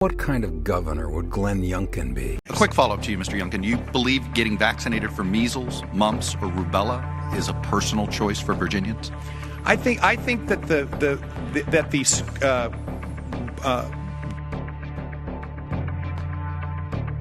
What kind of governor would Glenn Youngkin be? A quick follow-up to you, Mr. Youngkin. Do you believe getting vaccinated for measles, mumps, or rubella is a personal choice for Virginians? I think that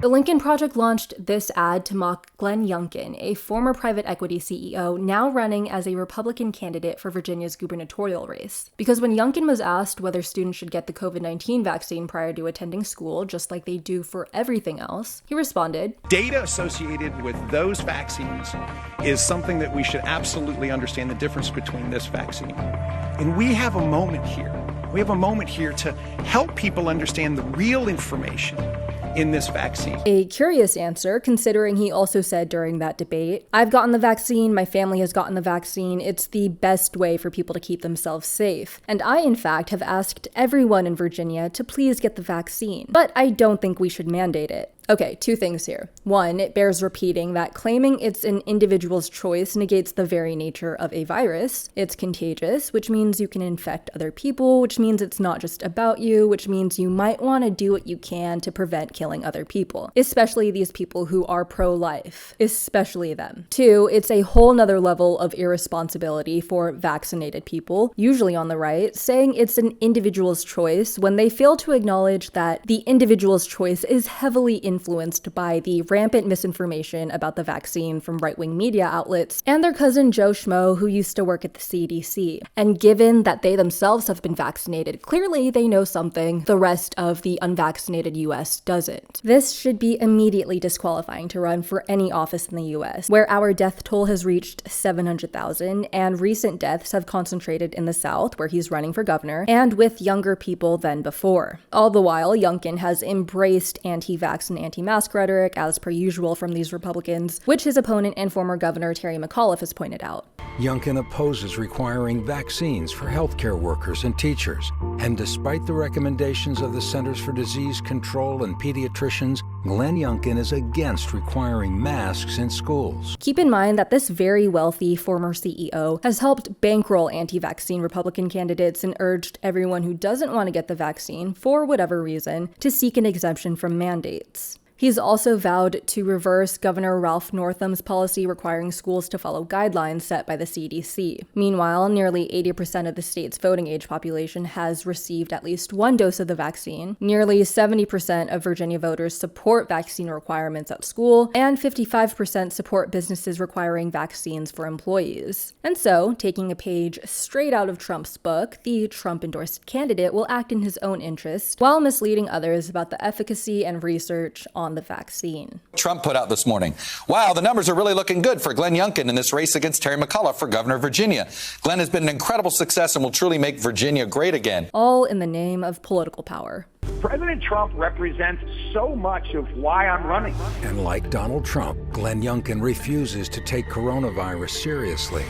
The Lincoln Project launched this ad to mock Glenn Youngkin, a former private equity CEO now running as a Republican candidate for Virginia's gubernatorial race. Because when Youngkin was asked whether students should get the COVID-19 vaccine prior to attending school, just like they do for everything else, he responded, data associated with those vaccines is something that we should absolutely understand the difference between this vaccine. And we have a moment here. We have a moment here to help people understand the real information in this vaccine. A curious answer, considering he also said during that debate, "I've gotten the vaccine, my family has gotten the vaccine, it's the best way for people to keep themselves safe. And I, in fact, have asked everyone in Virginia to please get the vaccine. But I don't think we should mandate it." Okay, two things here. One, it bears repeating that claiming it's an individual's choice negates the very nature of a virus. It's contagious, which means you can infect other people, which means it's not just about you, which means you might want to do what you can to prevent killing other people, especially these people who are pro-life, especially them. Two, it's a whole nother level of irresponsibility for vaccinated people, usually on the right, saying it's an individual's choice when they fail to acknowledge that the individual's choice is heavily influenced by the rampant misinformation about the vaccine from right-wing media outlets and their cousin Joe Schmo, who used to work at the CDC. And given that they themselves have been vaccinated, clearly they know something the rest of the unvaccinated US doesn't. This should be immediately disqualifying to run for any office in the US, where our death toll has reached 700,000, and recent deaths have concentrated in the South, where he's running for governor, and with younger people than before. All the while, Youngkin has embraced anti-vax and anti-mask rhetoric, as per usual from these Republicans, which his opponent and former Governor Terry McAuliffe has pointed out. Youngkin opposes requiring vaccines for healthcare workers and teachers. And despite the recommendations of the Centers for Disease Control and pediatricians, Glenn Youngkin is against requiring masks in schools. Keep in mind that this very wealthy former CEO has helped bankroll anti-vaccine Republican candidates and urged everyone who doesn't want to get the vaccine, for whatever reason, to seek an exemption from mandates. He's also vowed to reverse Governor Ralph Northam's policy requiring schools to follow guidelines set by the CDC. Meanwhile, nearly 80% of the state's voting age population has received at least one dose of the vaccine. Nearly 70% of Virginia voters support vaccine requirements at school, and 55% support businesses requiring vaccines for employees. And so, taking a page straight out of Trump's book, the Trump-endorsed candidate will act in his own interest while misleading others about the efficacy and research on the vaccine. Trump put out this morning, "Wow, the numbers are really looking good for Glenn Youngkin in this race against Terry McAuliffe for governor of Virginia. Glenn has been an incredible success and will truly make Virginia great again." All in the name of political power. President Trump represents so much of why I'm running. And like Donald Trump, Glenn Youngkin refuses to take coronavirus seriously.